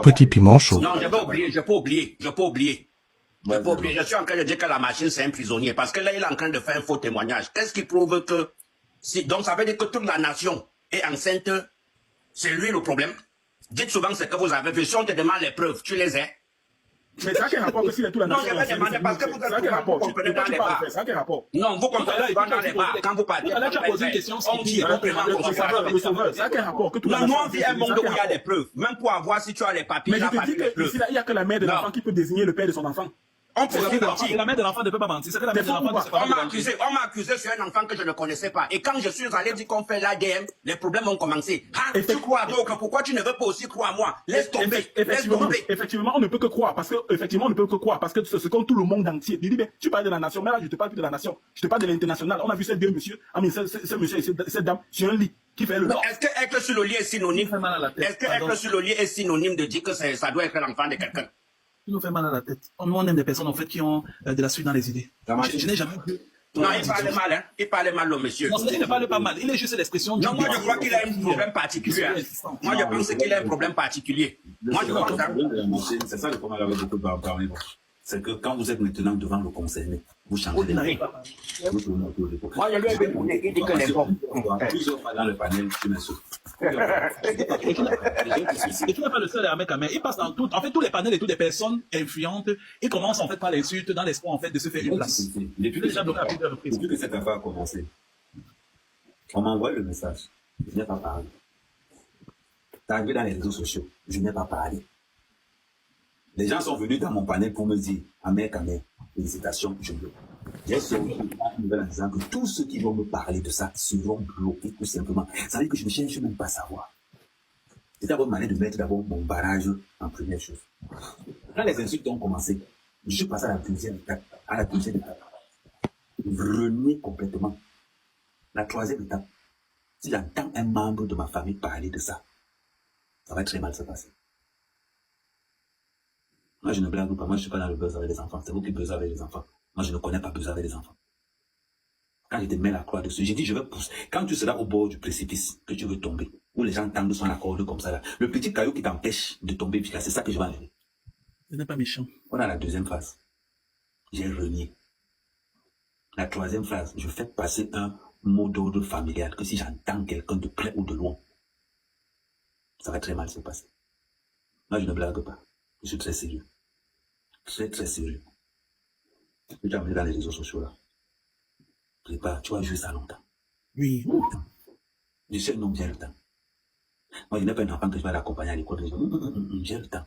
Petit piment chaud. Non, je vais oublier, je peux oublier, je peux oublier. Je peux oublier. Je suis en train de dire que la machine, c'est un prisonnier. Parce que là, il est en train de faire un faux témoignage. Qu'est-ce qui prouve que... Donc, ça veut dire que toute la nation est enceinte. C'est lui le problème. Dites souvent ce que vous avez vu. Si on te demande les preuves, tu les as. Mais ça a quel rapport que s'il est tout la nation? Non, je vais demander parce que vous comprenez dans les bars. Ça a quel rapport? Non, vous comprenez dans les bars. Quand vous partez, là, tu as posé une question. on dit complètement comme ça. Ça a quel rapport que tout la Non, nous, nation? on vit un monde où il y a des preuves. Même pour avoir, si tu as les papiers, Mais je te dis qu'ici, il n'y a que la mère de l'enfant qui peut désigner le père de son enfant. On peut aussi mentir. La mère de l'enfant ne peut pas mentir. C'est que la mère de l'enfant ne sait pas mentir. On m'a accusé sur un enfant que je ne connaissais pas. Et quand je suis allé dire qu'on fait l'ADN, les problèmes ont commencé. Ah, tu crois donc, pourquoi tu ne veux pas aussi croire moi? Laisse tomber. Laisse tomber. Effectivement, on ne peut que croire. Parce que, effectivement, on ne peut que croire. Parce que c'est comme tout le monde entier. Il dit, mais tu parles de la nation. Mais là, je ne te parle plus de la nation. Je te parle de l'international. On a vu ces deux messieurs, ce monsieur et cette dame sur un lit qui fait le. Est-ce que être sur le lit est synonyme? Est-ce que être sur le lit est synonyme de dire que ça doit être l'enfant de quelqu'un? Il nous fait mal à la tête. Nous, on aime des personnes en fait qui ont de la suite dans les idées. Je n'ai jamais vu. Non, il parlait mal, hein. Il parlait mal, le monsieur. Non, il ne parle pas mal. Il est juste l'expression. Non, moi, je crois qu'il a un problème particulier. Hein. Moi, je pense qu'il a un problème particulier. Moi, je crois ça. C'est ça le problème avec beaucoup de parler. C'est que quand vous êtes maintenant devant le concerné, vous changez les mots. Moi, je lui ai demandé, il dit que les hommes. Plusieurs fois dans le panel, tu m'insultes. Et tu n'es pas le seul à mettre la main. Il passe dans tout. En fait, tous les panels et toutes les personnes influentes, ils commencent en fait par l'insulte dans l'espoir en fait de se faire une place. Depuis que cette affaire a commencé, on m'envoie le message. Je n'ai pas parlé. T'es arrivé dans les réseaux sociaux. Je n'ai pas parlé. Les gens sont venus dans mon panel pour me dire, Ahmed Kamel, félicitations, je veux. J'ai sorti une nouvelle en disant que tous ceux qui vont me parler de ça seront bloqués tout simplement. Ça veut dire que je ne cherche même pas à savoir. C'est d'abord une manière de mettre d'abord mon barrage en première chose. Quand les insultes ont commencé, je suis passé à la deuxième étape. Renier complètement. La troisième étape, si j'entends un membre de ma famille parler de ça, ça va très mal se passer. Moi, je ne blague pas. Moi, je ne suis pas dans le buzz avec les enfants. C'est vous qui buzzez avec les enfants. Moi, je ne connais pas buzzer avec les enfants. Quand je te mets la croix dessus, j'ai dit, je vais pousser. Quand tu seras au bord du précipice, que tu veux tomber, où les gens tendent son corde comme ça, là, le petit caillou qui t'empêche de tomber, c'est ça que je vais enlever. Ce n'est pas méchant. On a la deuxième phase. J'ai renié. La troisième phase, je fais passer un mot d'ordre familial que si j'entends quelqu'un de près ou de loin, ça va très mal se passer. Moi, je ne blague pas. Je suis très sérieux. Très, très sérieux. Tu as amené dans les réseaux sociaux là. Prépare, tu vas jouer ça longtemps. Oui. Je sais, non, j'ai le temps. Moi, je n'ai pas un enfant que je vais l'accompagner à l'école. J'ai le temps.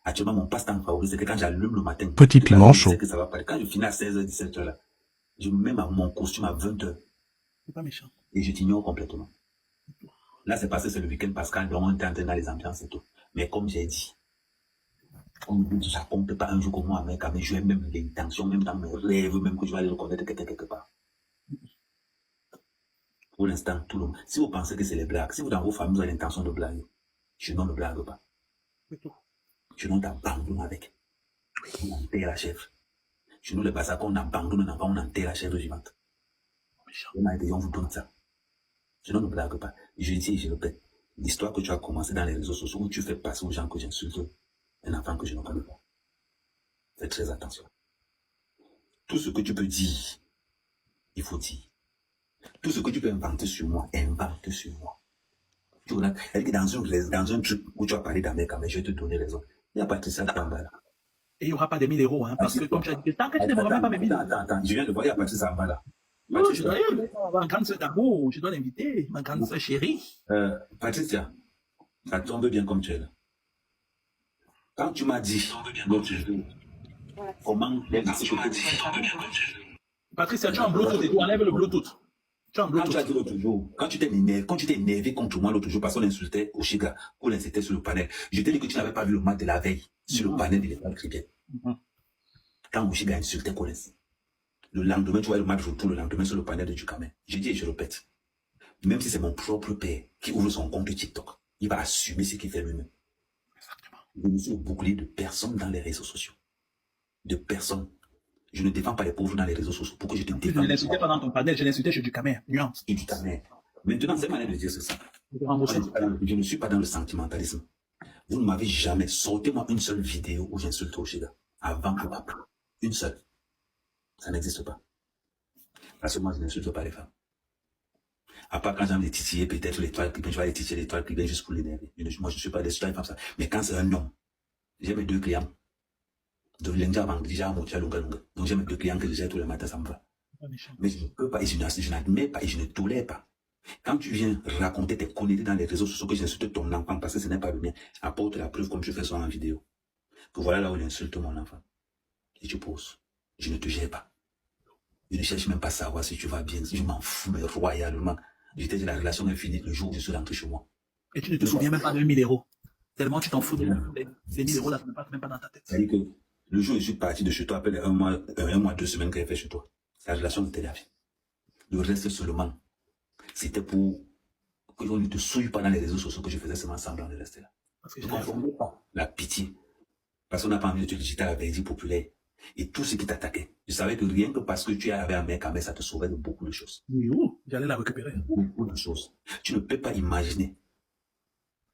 Actuellement, mon passe-temps favori, c'est que quand j'allume le matin, Petit piment chaud. Que ça va parler. Quand je finis à 16h, 17h là, je me mets mon costume à 20h. C'est pas méchant. Et je t'ignore complètement. Là, c'est passé, c'est le week-end Pascal, donc on était en train dans les ambiances et tout. Mais comme j'ai dit, on ne compte pas un jour comme moi, mais j'ai même l'intention, même dans mes rêves, même que je vais aller reconnaître quelqu'un quelque part. Pour l'instant, tout le monde. Si vous pensez que c'est les blagues, si vous dans vos familles avez l'intention de blaguer, je ne blague pas. Je ne t'abandonne avec. On enterre la chèvre. Chez nous, les bassins, on abandonne un enfant, on enterre la chèvre vivante. On vous donne ça. Je ne blague pas. Je dis et je répète, l'histoire que tu as commencé dans les réseaux sociaux où tu fais passer aux gens que j'insulte un enfant que je ne connais pas. Fais très attention. Tout ce que tu peux dire, il faut dire. Tout ce que tu peux inventer sur moi, invente sur moi. Tu vois, dans un truc où tu as parlé d'Ahmed Kamel, je vais te donner raison. Il n'y a pas de ça là. Et il n'y aura pas des 1000 euros, hein, parce que comme tu as dit, tant que tu ne me remets pas mes 1000 euros. Attends, je viens de voir, il n'y a pas de ça là. Non, je dois ma grande soeur d'amour, je dois l'inviter, ma grande soeur chérie. Patricia, ça tombe bien comme tu es là. Quand tu m'as dit l'autre jour, comment Patricia, tu as un Bluetooth et tu enlèves le Bluetooth. Tu as un Bluetooth. Quand tu as dit l'autre jour, quand tu t'es énervé contre moi l'autre jour parce qu'on insultait Oshiga, qu'on l'insultait sur le panel, je t'ai dit que tu n'avais pas vu le match de la veille sur le panel de l'école cricket. Quand Oshiga insultait Collins, le lendemain, tu vois le match retour le lendemain sur le panel de Dukamel. Je dis et je répète, même si c'est mon propre père qui ouvre son compte TikTok, il va assumer ce qu'il fait lui-même. Je ne suis bouclier de personne dans les réseaux sociaux. De personne. Je ne défends pas les pauvres dans les réseaux sociaux pour que je te défende. Je ne l'insultais pas dans ton panel, je l'insultais chez Dukamel. Nuance. Et Dukamel. Maintenant, c'est manière de dire c'est ça. Je ne suis pas dans le sentimentalisme. Vous ne m'avez jamais, sortez-moi une seule vidéo où j'insulte Oshida. Avant ou après. Une seule. Ça n'existe pas. Parce que moi, je n'insulte pas les femmes. À part quand j'ai envie de titiller peut-être l'étoile, puis je vais aller titiller l'étoile, puis juste pour l'énerver. Moi, je ne suis pas des femmes comme ça. Mais quand c'est un homme, j'ai mes 2 clients. De lundi avant, déjà, mon tia longa longa. Donc j'ai mes 2 clients que je gère tous les matins, ça me va. Mais je ne peux pas, et je n'admets pas, et je ne tolère pas. Quand tu viens raconter tes conneries dans les réseaux sociaux que j'insulte ton enfant parce que ce n'est pas le mien, apporte la preuve comme je fais ça en vidéo. Que voilà là où j'insulte mon enfant. Et tu poses. Je ne te gère pas. Je ne cherche même pas à savoir si tu vas bien. Je m'en fous, mais royalement. Je t'ai dit, la relation est finie le jour où je suis rentré chez moi. Et tu ne te souviens même pas de 1 000 €. Tellement tu t'en fous de ces 1 000 € là, même pas dans ta tête. C'est-à-dire que le jour où je suis parti de chez toi, après un mois, 2 semaines que j'ai fait chez toi, la relation était la vie. Le reste seulement, c'était pour que je ne te souille pas dans les réseaux sociaux que je faisais seulement semblant de rester là. Parce que Je ne confondais pas la pitié. Parce qu'on n'a pas envie de te digiter à la vérité populaire. Et tout ce qui t'attaquait. Je savais que rien que parce que tu avais un mec à ça te sauvait de beaucoup de choses. Oui, j'allais la récupérer. Beaucoup de choses. Tu ne peux pas imaginer.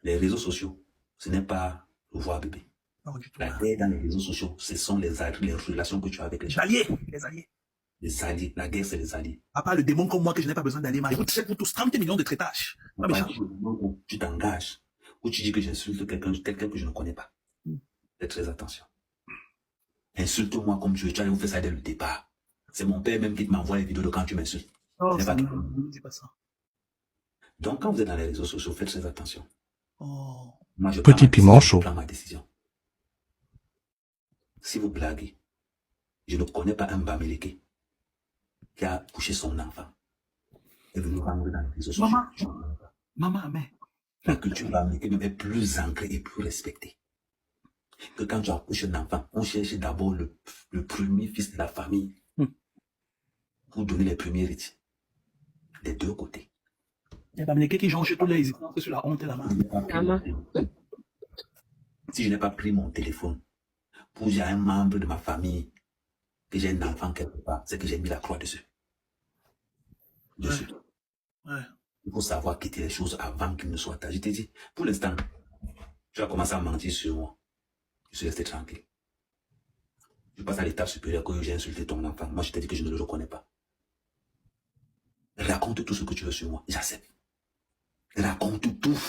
Les réseaux sociaux, ce n'est pas le voir bébé. Non, du tout. La guerre dans les réseaux sociaux, ce sont les relations que tu as avec les gens. Les alliés. Les alliés. La guerre, c'est les alliés. À part le démon comme moi que je n'ai pas besoin d'aller marier. C'est pour tous 30 millions de traitages. Tu t'engages. Ou tu dis que j'insulte quelqu'un que je ne connais pas. Fais très attention. Insulte-moi comme tu veux. Tu as fait ça dès le départ. C'est mon père même qui m'envoie les vidéos de quand tu m'insultes. Oh, Ce n'est pas ne dis pas ça. Donc, quand vous êtes dans les réseaux sociaux, faites très attention. Oh. Moi, je Petit piment chaud. Je prends ma décision. Si vous blaguez, je ne connais pas un Bamileke qui a couché son enfant et venu vendre dans les réseaux sociaux. Maman, mais. La culture Bamileke même est plus ancrée et plus respectée. Que quand tu accouches un enfant, on cherche d'abord le premier fils de la famille pour donner les premiers héritiers. Des 2 côtés. Il y a Bamileke qui jonge tous les existences sur la honte et la main. Si je n'ai pas pris mon téléphone pour dire à un membre de ma famille que j'ai un enfant quelque part, c'est que j'ai mis la croix dessus. Ouais. Il faut savoir quitter les choses avant qu'il ne soit tard. Je t'ai dit, pour l'instant, tu as commencé à mentir sur moi. Je suis resté tranquille. Je passe à l'étape supérieure que j'ai insulté ton enfant. Moi, je t'ai dit que je ne le reconnais pas. Raconte tout ce que tu veux sur moi. J'accepte. Raconte tout.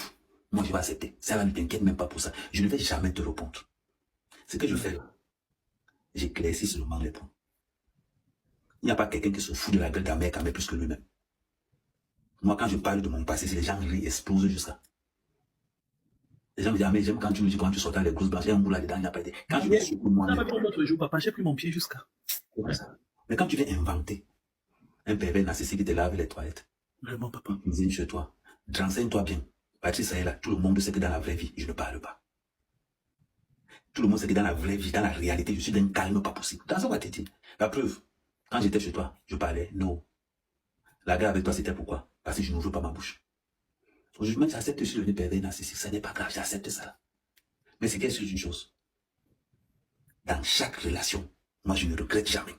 Moi, je vais accepter. Ça ne t'inquiète même pas pour ça. Je ne vais jamais te répondre. Ce que je fais là, j'éclaircis seulement les points. Il n'y a pas quelqu'un qui se fout de la gueule d'un mec à plus que lui-même. Moi, quand je parle de mon passé, si les gens rient, explosent jusqu'à. Les gens me disent, ah, mais j'aime quand tu me dis quand tu sortais les grosses blanches, il y a un bout là-dedans, il n'y a pas été. Quand je me suis pour moi. L'autre jour, papa, j'ai pris mon pied jusqu'à. Mais quand tu viens inventer un pervers narcissique qui te lave les toilettes, Vraiment, papa. cuisine chez toi, renseigne-toi bien. Patrice est là, tout le monde sait que dans la vraie vie, je ne parle pas. Tout le monde sait que dans la vraie vie, dans la réalité, je suis d'un calme pas possible. Dans ce qu'on va te dire. La preuve, quand j'étais chez toi, je parlais, non. La guerre avec toi, c'était pourquoi? Parce que je n'ouvre pas ma bouche. Aujourd'hui, j'accepte que je suis devenu pervers narcissique. Ça n'est pas grave, j'accepte ça. Mais c'est quelque chose d'une chose. Dans chaque relation, moi, je ne regrette jamais.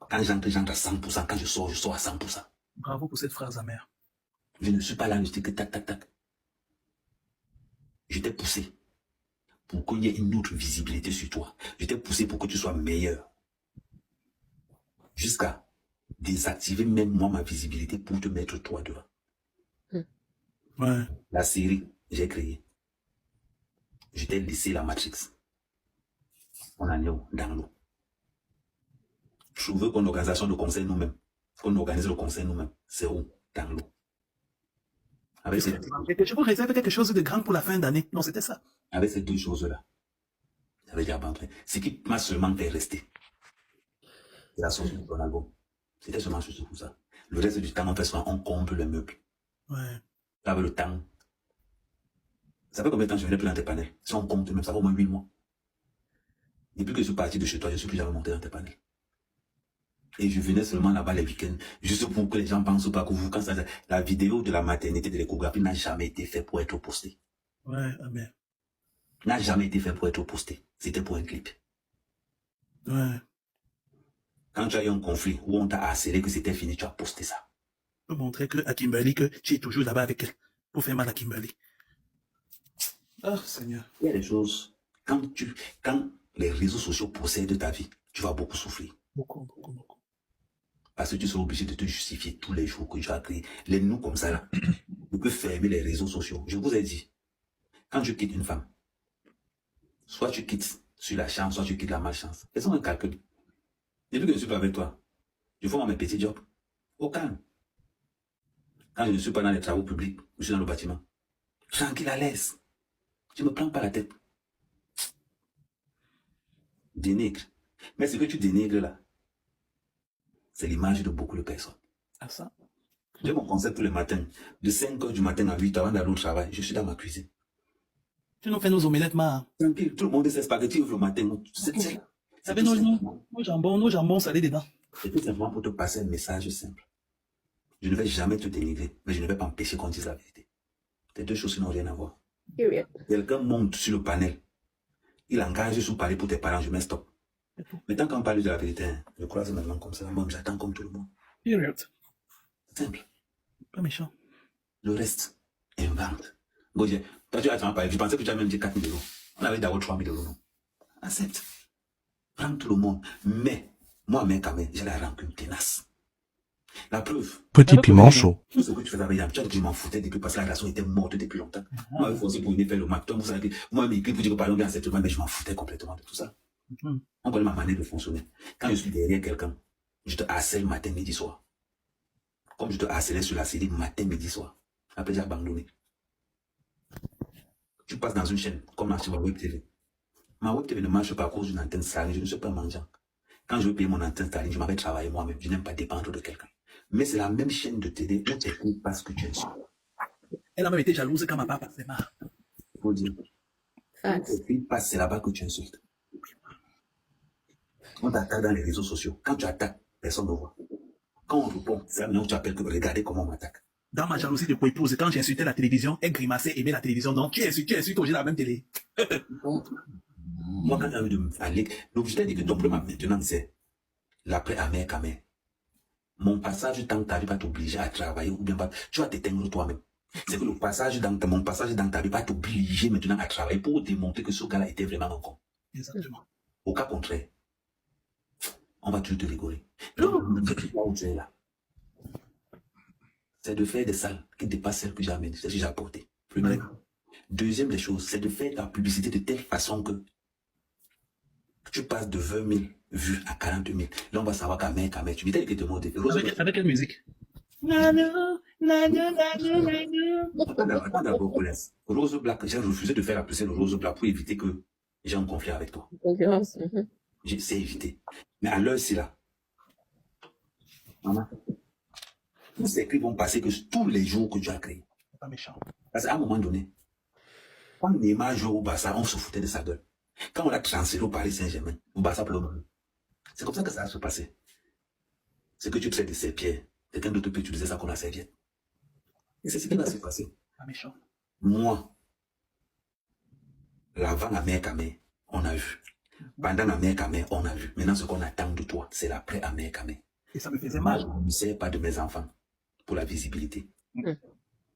Quand j'entre à 100%. Quand je sors à 100%. Bravo pour cette phrase amère. Je ne suis pas là, je dis que tac, tac, tac. Je t'ai poussé pour qu'il y ait une autre visibilité sur toi. Je t'ai poussé pour que tu sois meilleur. Jusqu'à désactiver même moi ma visibilité pour te mettre toi devant. Ouais. La série, j'ai créé. Je t'ai laissé la Matrix. On en est où? Dans l'eau. Je veux qu'on organise le conseil nous-mêmes. Qu'on organise le conseil nous-mêmes. C'est où? Dans l'eau. Avec ces, Je vous réserve quelque chose de grand pour la fin d'année. Non, c'était ça. avec ces 2 choses-là, j'avais déjà abandonné. Ce qui m'a seulement fait rester, c'est la sortie de ton album. C'était seulement juste pour ça. Le reste du temps, on fait souvent, on comble le meuble. Ouais. Avec le temps. Ça fait combien de temps que je venais plus dans tes panels? Si on compte même, ça fait au moins 8 mois. Depuis que je suis parti de chez toi, je ne suis plus jamais monté dans tes panels. Et je venais seulement là-bas les week-ends, juste pour que les gens pensent pas que vous, quand ça, la vidéo de la maternité de l'échographie n'a jamais été faite pour être postée. Ouais, amen. N'a jamais été fait pour être postée. C'était pour un clip. Ouais. Quand tu as eu un conflit où on t'a harcelé que c'était fini, tu as posté ça. Pour montrer à Kimberly que tu es toujours là-bas avec elle. Pour faire mal à Kimberly. Ah, Seigneur. Il y a des choses, quand les réseaux sociaux possèdent ta vie, tu vas beaucoup souffrir. Beaucoup, beaucoup, beaucoup. Parce que tu seras obligé de te justifier tous les jours que tu as créé. Les nous comme ça là, tu peux fermer les réseaux sociaux. Je vous ai dit, quand tu quittes une femme, soit tu quittes sur la chance, soit tu quittes la malchance. Faisons un calcul. Depuis que je ne suis pas avec toi, je fais moi mes petits jobs. Au calme. Quand je ne suis pas dans les travaux publics, je suis dans le bâtiment. Tranquille, à l'aise. Je ne me prends pas la tête. Dénigre. Mais ce que tu dénigres là, c'est l'image de beaucoup de personnes. Ah, ça. J'ai mon concept tous les matins. De 5h du matin à 8h avant d'aller au travail, je suis dans ma cuisine. Tu nous fais nos omelettes, ma. Tranquille, tout le monde sait spaghetti le matin. Avec nos jambons salés dedans. C'est tout simplement pour te passer un message simple. Je ne vais jamais te dénigrer, mais je ne vais pas empêcher qu'on dise la vérité. C'est deux choses qui n'ont rien à voir. Quelqu'un monte sur le panel, il engage sous parler pour tes parents, je mets stop. Mais tant qu'on parle de la vérité, je croise maintenant comme ça, moi j'attends comme tout le monde. Period. Simple. Pas méchant. Le reste, invente. Toi tu as parlé, je pensais que tu as même dit 4 000 euros. On avait d'abord 3 000 euros, non? Accepte. Prends tout le monde. Mais, moi, mec, j'ai la rancune tenace. La preuve. Petit piment chaud. Tout ce que tu faisais avec Yann, tu as dit que je m'en foutais depuis parce que la relation était morte depuis longtemps. Moi, il faut aussi pour venir faire le matin. Vous savez que moi, mes clips, vous dites que parlons bien cette mais je m'en foutais complètement de tout ça. On connaît ma manière de fonctionner. Quand je suis derrière quelqu'un, je te harcèle matin, midi, soir. Comme je te harcelais sur la série matin, midi, soir. Après, j'ai abandonné. Tu passes dans une chaîne, comme sur ma web TV. Ma web TV ne marche pas à cause d'une antenne saline, je ne suis pas mangeant. Quand je veux payer mon antenne saline, je m'avais travaillé moi-même, je n'aime pas dépendre de quelqu'un. Mais c'est la même chaîne de télé où tu n'écoutes pas ce que tu es sûr. Elle a même été jalouse quand ma papa passait marre. Il faut dire. Quand tu n'écoutes pas, c'est là-bas que tu insultes. On t'attaque dans les réseaux sociaux. Quand tu attaques, personne ne voit. Quand on répond, c'est là où tu appelles que regardez comment on m'attaque. Dans ma jalousie de co-épouse, quand j'insultais la télévision, elle grimaçait, aimait la télévision. Donc, tu insultes, j'ai la même télé. Moi, quand j'ai envie de me aller, donc je t'ai dit que ton problème maintenant, c'est l'après-amer, Kamer. Mon passage dans ta vie va t'obliger à travailler ou bien pas. Tu vas t'éteindre toi-même. C'est que mon passage dans ta vie va t'obliger maintenant à travailler pour démontrer que ce gars-là était vraiment un con. Exactement. Au cas contraire, on va toujours te rigoler. Donc, là où tu es là, c'est de faire des salles qui dépassent celles que j'ai amenées, celles que j'ai apportées. Deuxième des choses, c'est de faire ta publicité de telle façon que tu passes de 20 000 vues à 40 000. Là, on va savoir qu'à mec, tu m'étais dit que te monter. Avec quelle musique? Attends d'abord, Rose Black, j'ai refusé de faire la publicité de Rose Black pour éviter que j'ai un conflit avec toi. Concurrence. C'est évité. Mais à l'heure, c'est là. Maman, tous ces clips vont passer que tous les jours que tu as créé. Pas méchant. Parce qu'à un moment donné, quand Neymar joue au Barça, on se foutait de sa gueule. Quand on l'a transféré au Paris Saint-Germain, au Barça pour le moment, c'est comme ça que ça va se passer. C'est que tu traites de ses pieds. Quelqu'un d'autre peut utiliser ça comme la serviette. Et c'est ce qui va se passer. Pas méchant. Moi, l'avant la mère Kamé, on a vu. Pendant la mère Kamé, on a vu. Maintenant, ce qu'on attend de toi, c'est l'après à mère Kamé. Et ça me faisait Moi, mal. je ne sers pas de mes enfants pour la visibilité.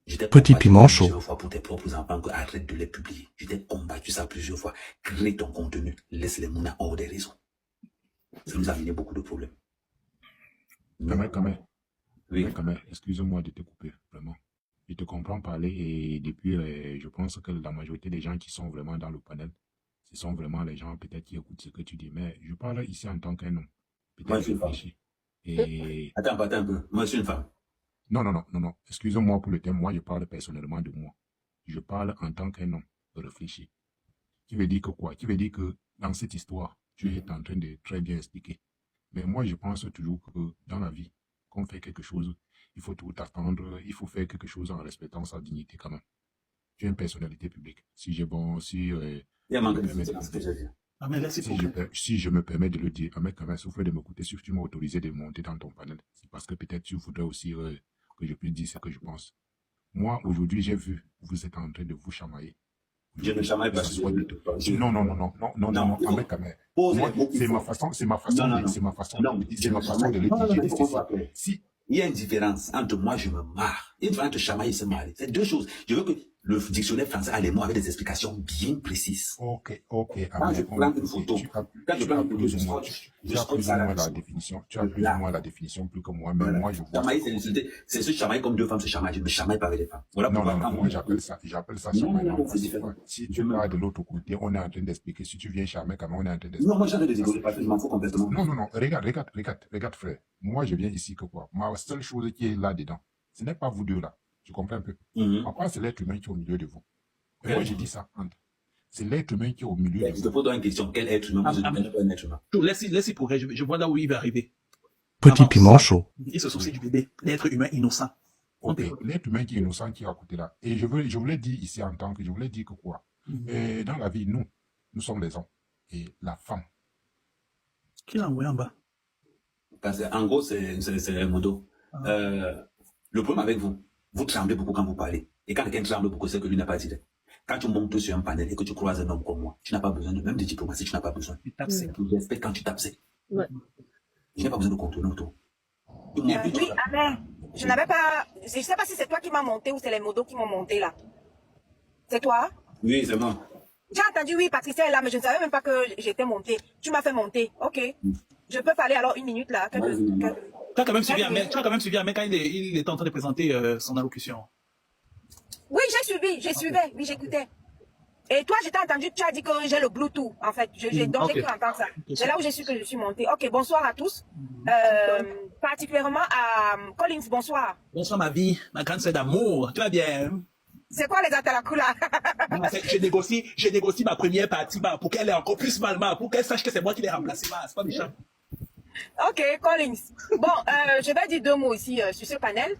Je t'ai Petit combattu piment chaud. plusieurs fois pour tes propres enfants que arrête de les publier. Je t'ai combattu ça plusieurs fois. Crée ton contenu. Laisse les mounas hors des réseaux. Ça nous a amené beaucoup de problèmes. Kamé, Oui. excuse-moi de te couper, vraiment. Je te comprends parler et depuis, je pense que la majorité des gens qui sont vraiment dans le panel, ce sont vraiment les gens peut-être qui écoutent ce que tu dis. Mais je parle ici en tant qu'un homme. Moi, je Peut-être suis une femme. réfléchi. Et Attends un peu. Moi, je suis une femme. non. Excuse-moi pour le thème. Moi, je parle personnellement de moi. Je parle en tant qu'un homme réfléchi. Qui veut dire que quoi? Qui veut dire que dans cette histoire, tu es en train de très bien expliquer. Mais moi, je pense toujours que dans la vie, quand on fait quelque chose, il faut tout attendre, il faut faire quelque chose en respectant sa dignité quand même. Tu es une personnalité publique. Si j'ai bon, si Il y a manqué de je me c'est ce que j'ai dit. Ah, mais là, c'est pour si je me permets de le dire, mec, quand même, souffle de m'écouter, si tu m'as autorisé de monter dans ton panel, c'est parce que peut-être tu voudrais aussi que je puisse dire ce que je pense. Moi, aujourd'hui, j'ai vu, vous êtes en train de vous chamailler. Je ne chamaille pas. Non, mec, quand même. Moi, c'est ma façon de le dire. Si il y a une différence entre moi, je me marre, et entre chamailler et se marrer. C'est deux choses. Je veux que Le dictionnaire français a les mots avec des explications bien précises. Ok, Quand je prends une photo, quand je prends une photo, plus ou je moins, scotche tu as plus ou à moins la la définition. Tu as plus ou moins la définition plus que moi, mais moi je vois. Chamailler, c'est se chamailler comme deux femmes se chamaillent. Je ne me chamaille pas avec les femmes. Voilà pourquoi. Non, moi j'appelle ça chamaille. Non, c'est différent. Si tu vas de l'autre côté, on est en train d'expliquer. Si tu viens chamailler, quand même, on est en train d'expliquer. Non, moi j'arrête de rigoler parce que je m'en fous complètement. Non, regarde, frère. Moi, je viens ici que quoi? Ma seule chose qui est là-dedans, ce n'est pas vous deux là. Tu comprends un peu? Après, c'est l'être humain qui est au milieu de vous. Et moi, j'ai dit ça, Ante. C'est l'être humain qui est au milieu de Je te vous. pose une question. Quel être humain? Je ne connais pas un être humain. Laisse-y pour je vois là où il va arriver. Petit Avant, piment chaud. il se soucie du bébé, l'être humain innocent. Ok, l'être humain qui est innocent qui est à côté là. Et je voulais dire ici je voulais dire que quoi? Dans la vie, nous sommes les hommes. Et la femme. Qui l'a envoyé en bas? Parce que, en gros, c'est un modo. Le problème avec vous, vous tremblez beaucoup quand vous parlez. Et quand quelqu'un tremble beaucoup, c'est que lui n'a pas d'idée. Quand tu montes sur un panel et que tu croises un homme comme moi, tu n'as pas besoin même de diplomatie, tu n'as pas besoin. Il tape sec. Tu respectes quand tu tapes sec. Ouais. Je n'ai pas besoin de contourner autour. Oui, Amen. Je n'avais pas. Je ne sais pas si c'est toi qui m'as monté ou c'est les modos qui m'ont monté là. C'est toi? Oui, c'est moi. J'ai entendu oui, Patricia est là, mais je ne savais même pas que j'étais montée. Tu m'as fait monter. Ok. Je peux parler alors une minute là. Tu as quand même suivi Ahmed quand il était en train de présenter son allocution. Oui, j'ai suivi, oui, j'écoutais. Et toi, j'étais entendu, tu as dit que j'ai le Bluetooth, en fait. Donc, j'ai pu entendre ça. C'est là où j'ai su que je suis montée. Ok, bonsoir à tous. Particulièrement à Collins, bonsoir. Bonsoir ma vie, ma grande sœur d'amour. Tu vas bien? C'est quoi les atalakou là? Je négocie ma première partie pour qu'elle ait encore plus mal, pour qu'elle sache que c'est moi qui l'ai remplacée. C'est pas méchant. Ok, Collins. Bon, je vais dire deux mots ici sur ce panel.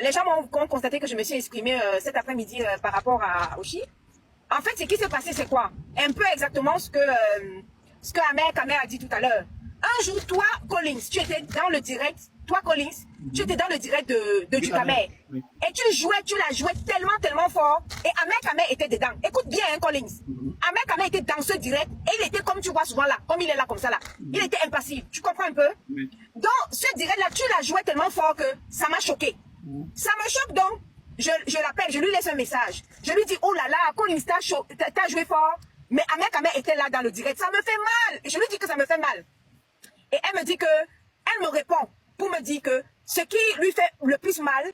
Les gens ont constaté que je me suis exprimée cet après-midi par rapport à Oshi. En fait, ce qui s'est passé, c'est quoi? Un peu exactement ce que Ahmed a dit tout à l'heure. Un jour, toi, Collins, tu étais dans le direct. Toi, Collins, tu étais dans le direct de Dukamer. Oui. Et tu l'as joué tellement fort. Et Ahmed était dedans. Écoute bien, hein, Collins. Ahmed était dans ce direct. Et il était comme tu vois souvent là, comme il est là comme ça là. Il était impassible. Tu comprends un peu? Oui. Donc, ce direct-là, tu l'as joué tellement fort que ça m'a choqué. Ça me choque donc. Je l'appelle, je lui laisse un message. Je lui dis, oh là là, Collins, t'as joué fort. Mais Ahmed était là dans le direct. Ça me fait mal. Et je lui dis que ça me fait mal. Et elle me dit que, elle me répond pour me dire que ce qui lui fait le plus mal,